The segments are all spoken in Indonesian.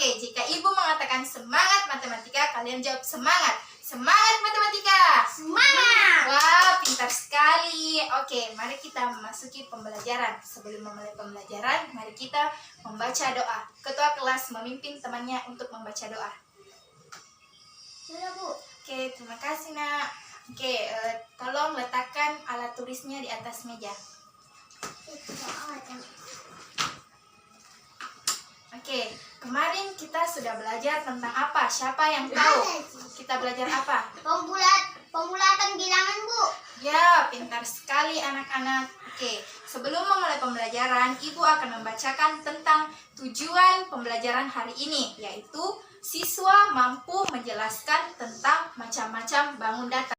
Oke, jika ibu mengatakan semangat matematika, kalian jawab semangat. Semangat matematika. Semangat. Wah, pintar sekali. Oke, mari kita memasuki pembelajaran. Sebelum memulai pembelajaran, mari kita membaca doa. Ketua kelas memimpin temannya untuk membaca doa. Sudah, Bu. Oke, terima kasih, Nak. Oke, tolong letakkan alat tulisnya di atas meja. Oke, kemarin kita sudah belajar tentang apa? Siapa yang tahu? Kita belajar apa? Pembulatan bilangan, Bu. Ya, pintar sekali anak-anak. Oke, sebelum memulai pembelajaran, Ibu akan membacakan tentang tujuan pembelajaran hari ini, yaitu siswa mampu menjelaskan tentang macam-macam bangun datar.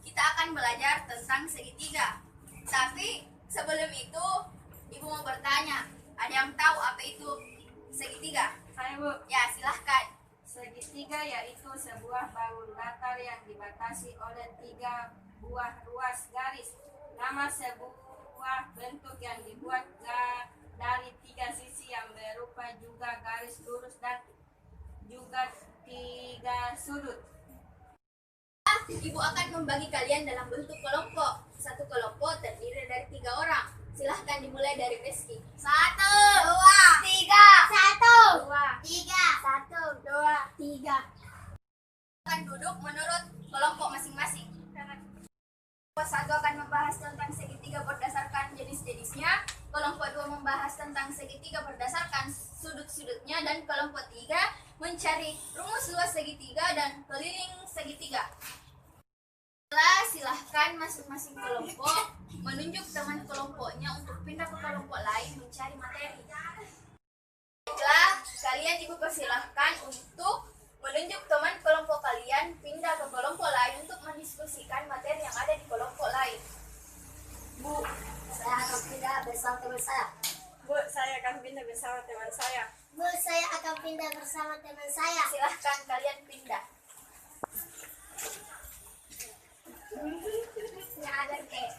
Kita akan belajar tentang segitiga. Tapi sebelum itu, Ibu mau bertanya, ada yang tahu apa itu segitiga? Saya, Bu. Ya, silahkan. Segitiga yaitu sebuah bangun datar yang dibatasi oleh 3 buah ruas garis. Nama sebuah bentuk yang dibuat dari 3 sisi yang berupa juga garis lurus dan juga 3 sudut. Ibu akan membagi kalian dalam bentuk kelompok. Satu kelompok terdiri dari 3 orang. Silahkan dimulai dari Rizky. 1, 2, 3. 1, 2, 3. 1, 2, 3. Akan duduk menurut kelompok masing-masing. Kelompok 1 akan membahas tentang segitiga berdasarkan jenis-jenisnya. Kelompok 2 membahas tentang segitiga berdasarkan sudut-sudutnya. Dan kelompok 3 mencari rumus luas segitiga dan keliling segitiga. Silahkan masing-masing kelompok menunjuk teman kelompoknya untuk pindah ke kelompok lain mencari materi. Baiklah, kalian Ibu persilahkan untuk menunjuk teman kelompok kalian pindah ke kelompok lain untuk mendiskusikan materi yang ada di kelompok lain. Bu, saya akan pindah bersama teman saya. Bu, saya akan pindah bersama teman saya. Bu, saya akan pindah bersama teman saya. Silahkan kalian pindah. Nggak ada kayak.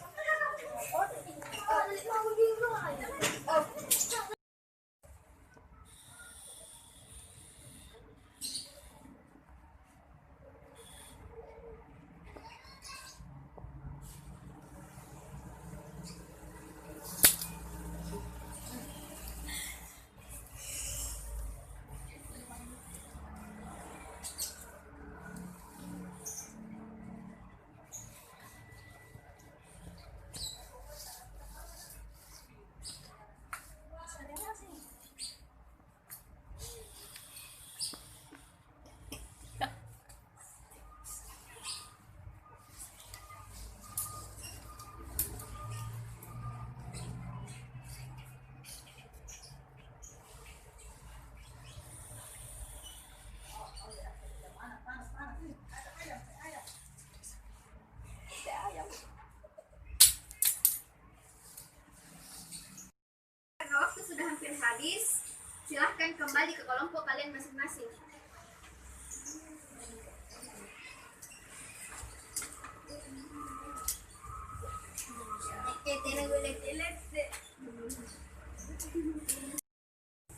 Karena waktu sudah hampir habis, silahkan kembali ke kelompok kalian masing-masing.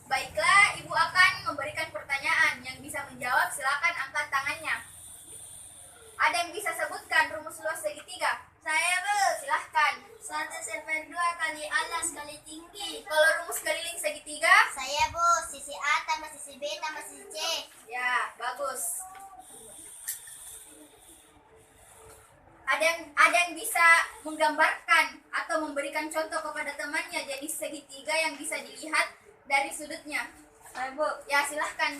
Baiklah, Ibu akan memberikan pertanyaan. Yang bisa menjawab silakan angkat tangannya. Ada yang bisa sebutkan rumus luas segitiga? Saya, Bu. Silahkan. 1/2 kali alas kali tinggi. Kalau rumus keliling segitiga? Saya, Bu. Sisi A tambah sisi B tambah sisi C. Ya, bagus. Ada yang bisa menggambarkan atau memberikan contoh kepada temannya jenis segitiga yang bisa dilihat dari sudutnya? Saya, Bu. Ya, silahkan.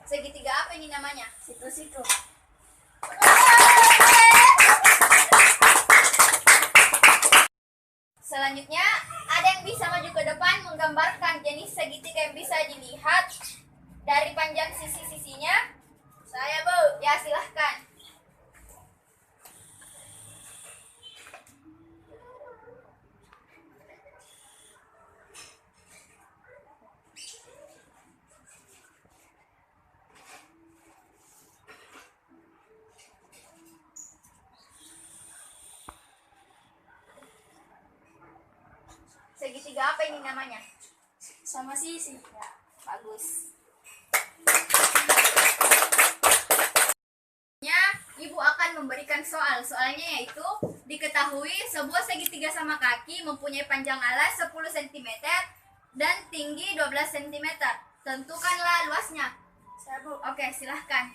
Segitiga apa ini namanya? Situ-situ. Selanjutnya, ada yang bisa maju ke depan menggambarkan jenis segitiga yang bisa dilihat dari panjang sisi-sisinya? Saya, Bu. Ya, silahkan. segitiga apa ini namanya? Sama sisi. Ya, bagus. Ibu akan memberikan soal. Soalnya yaitu diketahui sebuah segitiga sama kaki mempunyai panjang alas 10 cm dan tinggi 12 cm. Tentukanlah luasnya. Saya Bu. Oke, silahkan.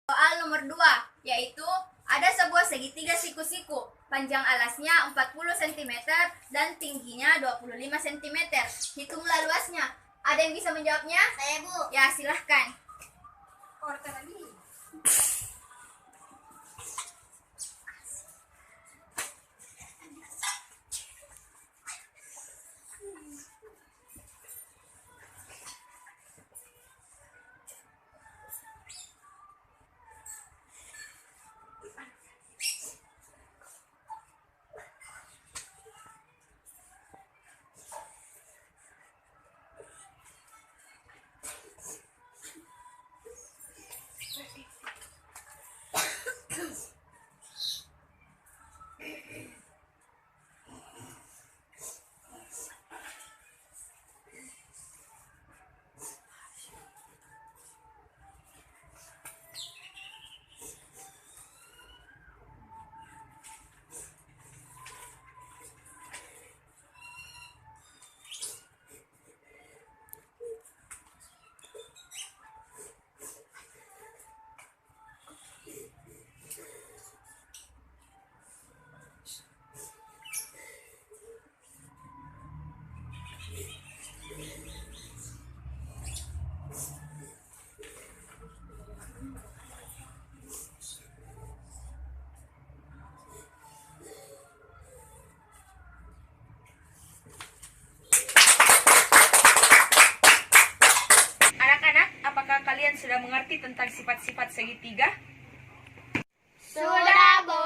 Soal nomor 2, yaitu ada sebuah segitiga siku-siku. Panjang alasnya 40 cm dan tingginya 25 cm. Hitunglah luasnya. Ada yang bisa menjawabnya? Saya Bu. Ya, silahkan. Order lagi. sudah mengerti tentang sifat-sifat segitiga? Sudah, Bu.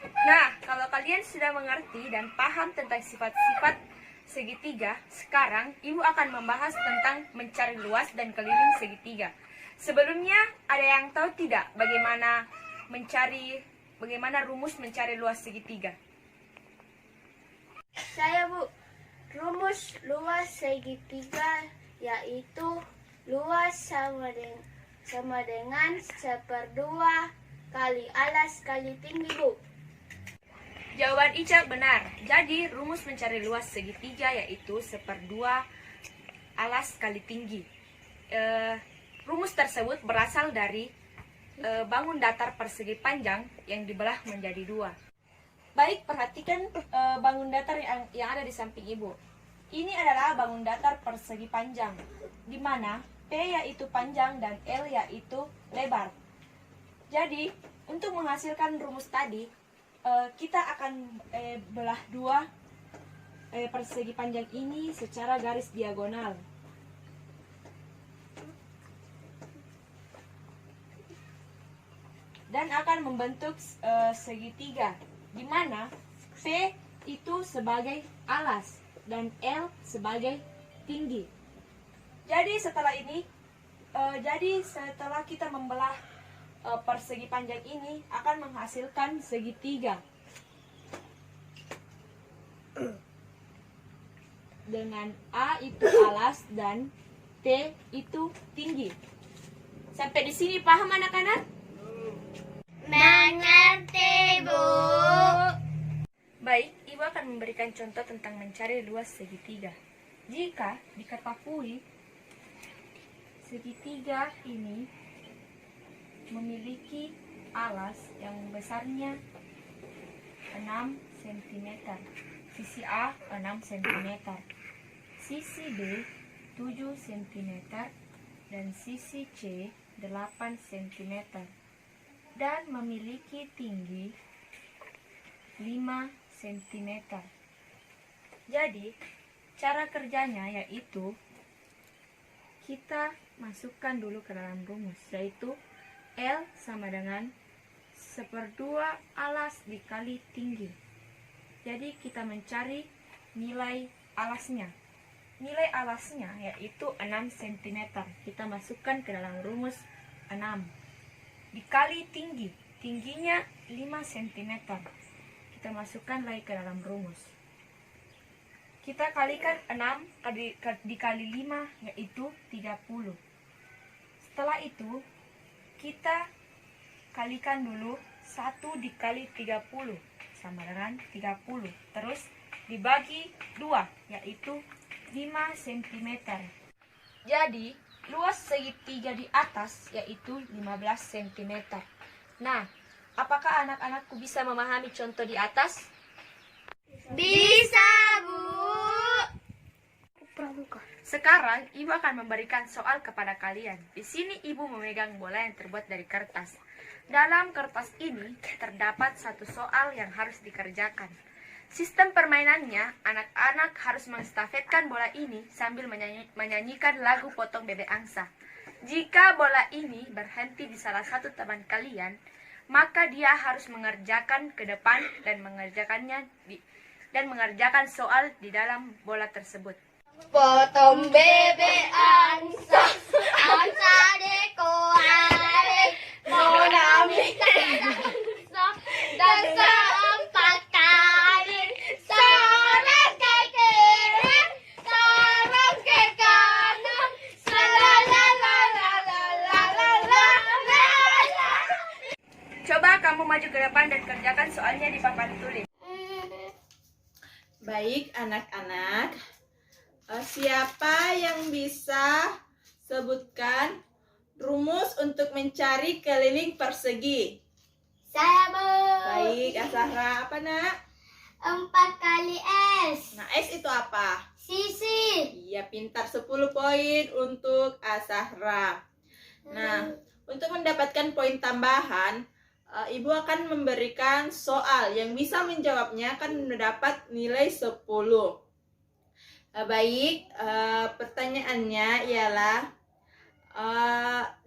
Nah, kalau kalian sudah mengerti dan paham tentang sifat-sifat segitiga, sekarang Ibu akan membahas tentang mencari luas dan keliling segitiga. Sebelumnya, ada yang tahu tidak bagaimana rumus mencari luas segitiga? Saya, Bu. Rumus luas segitiga yaitu luas sama dengan 1/2 kali alas kali tinggi, Bu. Jawaban Ica benar. Jadi, rumus mencari luas segitiga yaitu 1/2 alas kali tinggi. Rumus tersebut berasal dari bangun datar persegi panjang yang dibelah menjadi 2. Baik, perhatikan bangun datar yang ada di samping Ibu. Ini adalah bangun datar persegi panjang, di mana P yaitu panjang dan L yaitu lebar. Jadi, untuk menghasilkan rumus tadi, kita akan belah 2 persegi panjang ini secara garis diagonal. Dan akan membentuk segitiga, di mana P itu sebagai alas dan L sebagai tinggi. Jadi setelah kita membelah persegi panjang ini akan menghasilkan segitiga dengan A itu alas dan T itu tinggi. Sampai di sini paham anak-anak? Mengerti, Bu. Baik, Ibu akan memberikan contoh tentang mencari luas segitiga. Jika diketahui segitiga ini memiliki alas yang besarnya 6 cm, sisi A 6 cm, sisi B 7 cm, dan sisi C 8 cm, dan memiliki tinggi 5 cm. Jadi, Cara kerjanya yaitu kita masukkan dulu ke dalam rumus, yaitu L sama dengan 1/2 alas dikali tinggi. Jadi kita mencari nilai alasnya. Nilai alasnya yaitu 6 cm. Kita masukkan ke dalam rumus 6 dikali tinggi. Tingginya 5 cm. Kita masukkan lagi ke dalam rumus. Kita kalikan 6 dikali 5 yaitu 30. Setelah itu kita kalikan dulu 1 dikali 30 sama dengan 30. Terus dibagi 2 yaitu 5 cm. Jadi luas segitiga di atas yaitu 15 cm. Nah, apakah anak-anakku bisa memahami contoh di atas? Bisa, Bu. Sekarang Ibu akan memberikan soal kepada kalian. Di sini Ibu memegang bola yang terbuat dari kertas. Dalam kertas ini terdapat satu soal yang harus dikerjakan. Sistem permainannya, anak-anak harus menstafetkan bola ini sambil menyanyikan lagu Potong Bebek Angsa. Jika bola ini berhenti di salah satu teman kalian, maka dia harus mengerjakan ke depan dan mengerjakan soal di dalam bola tersebut. Potong bebek angsa, angsa deko are, mau nami angsa, dan seempat kali, sorong ke kiri, sorong ke kanan, salalalalalalalala. Coba kamu maju ke depan dan kerjakan soalnya di papan tulis. Baik anak-anak, siapa yang bisa sebutkan rumus untuk mencari keliling persegi? Saya, Bu. Baik, Azahra, apa nak? 4 kali S. Nah, S itu apa? Sisi. Iya, pintar, 10 poin untuk Azahra. Nah, untuk mendapatkan poin tambahan, Ibu akan memberikan soal yang bisa menjawabnya akan mendapat nilai 10. Baik, pertanyaannya ialah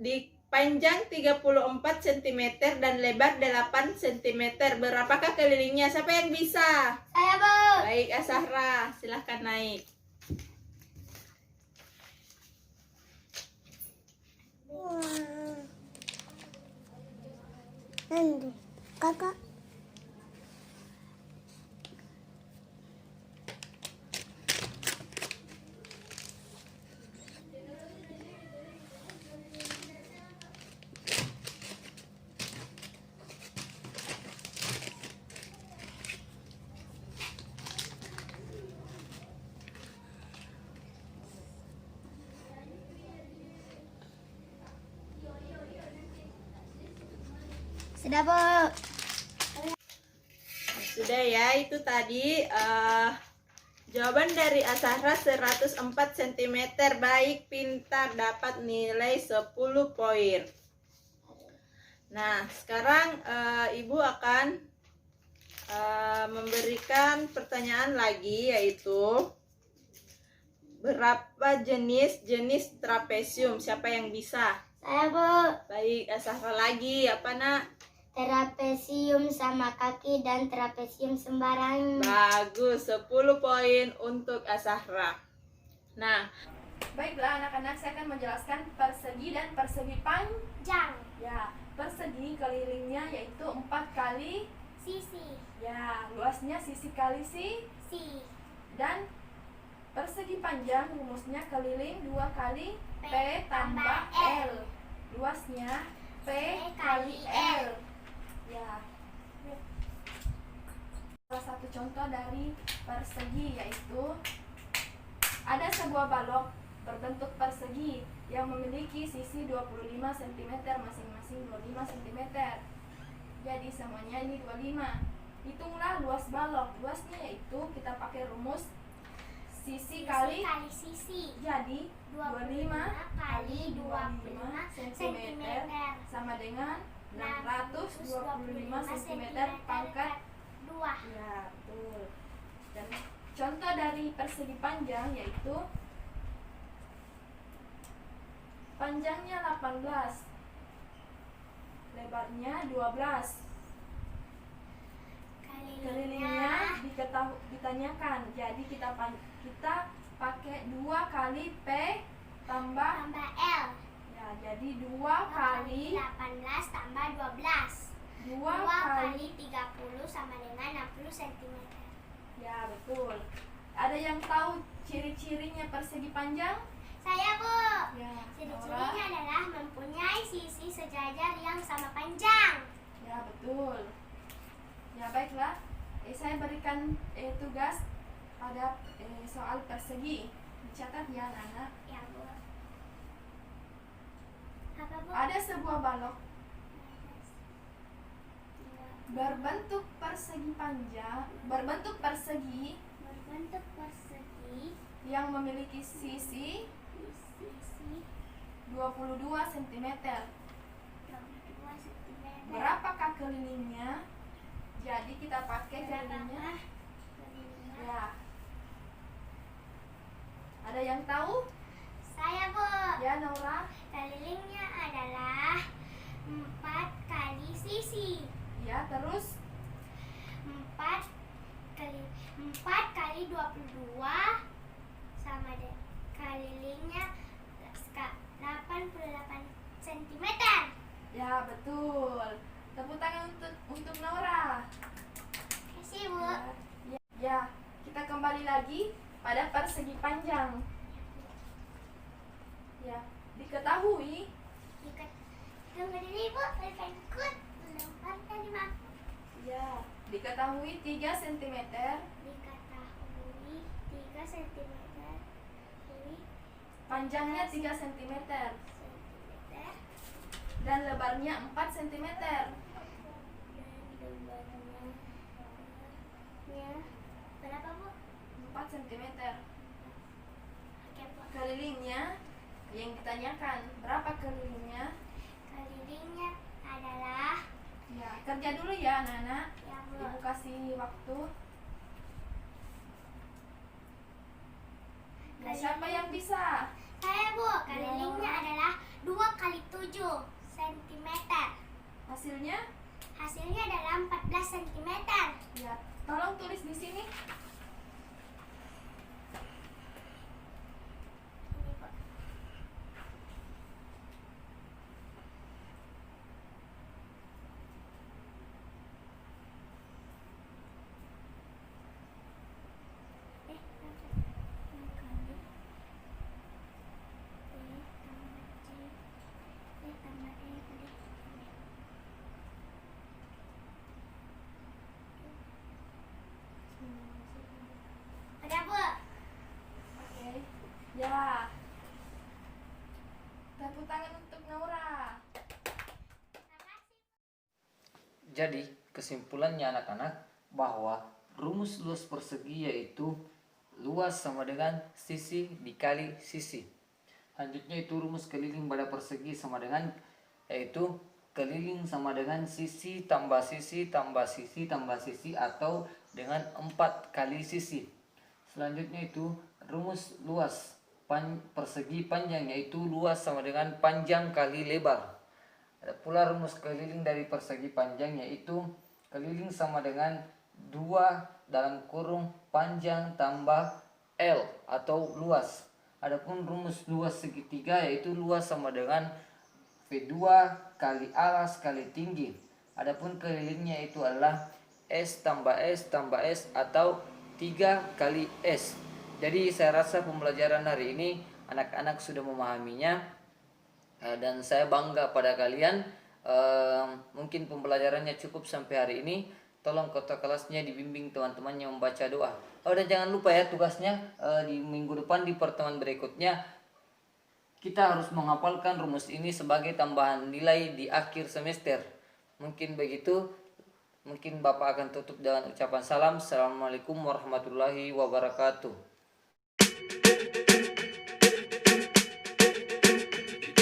di panjang 34 cm dan lebar 8 cm. Berapakah kelilingnya? Siapa yang bisa? Saya, Bu. Baik, Azahra, silahkan naik. Kakak. Sudah, Bu. Sudah ya, itu tadi jawaban dari Azahra 104 cm. Baik, pintar, dapat nilai 10 poin. Nah, sekarang Ibu akan memberikan pertanyaan lagi, yaitu berapa jenis trapesium? Siapa yang bisa? Saya, Bu. Baik, Azahra lagi, apa nak? Trapesium sama kaki dan trapesium sembarang. Bagus, 10 poin untuk Azahra. Nah, Baiklah anak-anak, saya akan menjelaskan persegi dan persegi panjang. Ya, persegi kelilingnya yaitu 4 kali Sisi. ya, luasnya sisi kali Si. dan persegi panjang rumusnya keliling 2 kali P tambah L. Luasnya P kali L. Ya. Salah satu contoh dari persegi yaitu ada sebuah balok berbentuk persegi yang memiliki sisi 25 cm masing-masing 25 cm. Jadi semuanya ini 25. Hitunglah luas balok. Luasnya yaitu kita pakai rumus sisi kali sisi. jadi 25 kali 25 cm sama dengan 625 cm pangkat 2. ya, betul. Dan contoh dari persegi panjang yaitu panjangnya 18, lebarnya 12. Kelilingnya ditanyakan. Jadi kita pakai 2 kali P tambah tambah L. ya, jadi 2 kali 18 tambah 12. 2 2 kali kali 30 sama dengan 60 cm. ya, betul. Ada yang tahu ciri-cirinya persegi panjang? Saya, Bu. Ya, Ciri-cirinya Nora. adalah mempunyai sisi sejajar yang sama panjang. Ya, betul. Ya, baiklah. Saya berikan tugas pada soal persegi. Dicatat ya, anak-anak. Ya, Bu. Apa, Bu? Ada sebuah balok berbentuk persegi berbentuk persegi yang memiliki sisi di sisi 22 cm. 22 cm. Berapakah kelilingnya? Jadi kita pakai kelilingnya. Kelilingnya? Ya. Ada yang tahu? Saya, Bu. Ya, Nora. Kelilingnya adalah 4 kali sisi. Ya, terus 4 kali 22 sama deh kelilingnya 88 cm. ya, betul. Tepuk tangan untuk Nora. Kasih, Bu. Ya, kita kembali lagi pada persegi panjang. Ya, diketahui Tunggu dulu, Bu. Berikan kut. Lemparkan di mangkuk. ya, diketahui 3 cm Diketahui 3 cm. panjangnya 3 cm Dan dan lebarnya 4 cm. lebarnya berapa, Bu? 4 cm. Oke, Bu. Kelilingnya yang ditanyakan, berapa kelilingnya? Kelilingnya adalah Ya, kerja dulu ya anak-anak. ya, Bu. Ibu kasih waktu. Nah, siapa yang bisa? Saya, Bu. Kelilingnya adalah 2 kali 7 cm. Hasilnya? Hasilnya adalah 14 cm. Ya, tolong tulis di sini. Ini, Bu. Ada, Bu. Oke. Ya. Tepuk tangan untuk Naura. Jadi, kesimpulannya anak-anak bahwa rumus luas persegi yaitu luas sama dengan sisi dikali sisi. Selanjutnya itu rumus keliling pada persegi sama dengan yaitu keliling sama dengan sisi tambah sisi tambah sisi tambah sisi atau dengan 4 kali sisi. Selanjutnya itu rumus luas persegi panjang yaitu luas sama dengan panjang kali lebar. Ada pula rumus keliling dari persegi panjang yaitu keliling sama dengan 2 dalam kurung panjang tambah L atau luas. Adapun rumus luas segitiga yaitu luas sama dengan V2 kali alas kali tinggi. Adapun kelilingnya itu adalah S tambah S tambah S atau 3 kali S. Jadi saya rasa pembelajaran hari ini anak-anak sudah memahaminya dan saya bangga pada kalian. Mungkin pembelajarannya cukup sampai hari ini. Tolong kota kelasnya dibimbing teman-temannya membaca doa. Dan jangan lupa ya tugasnya di minggu depan di pertemuan berikutnya kita harus menghafalkan rumus ini sebagai tambahan nilai di akhir semester. Mungkin begitu. Mungkin Bapak akan tutup dengan ucapan salam. Assalamualaikum warahmatullahi wabarakatuh.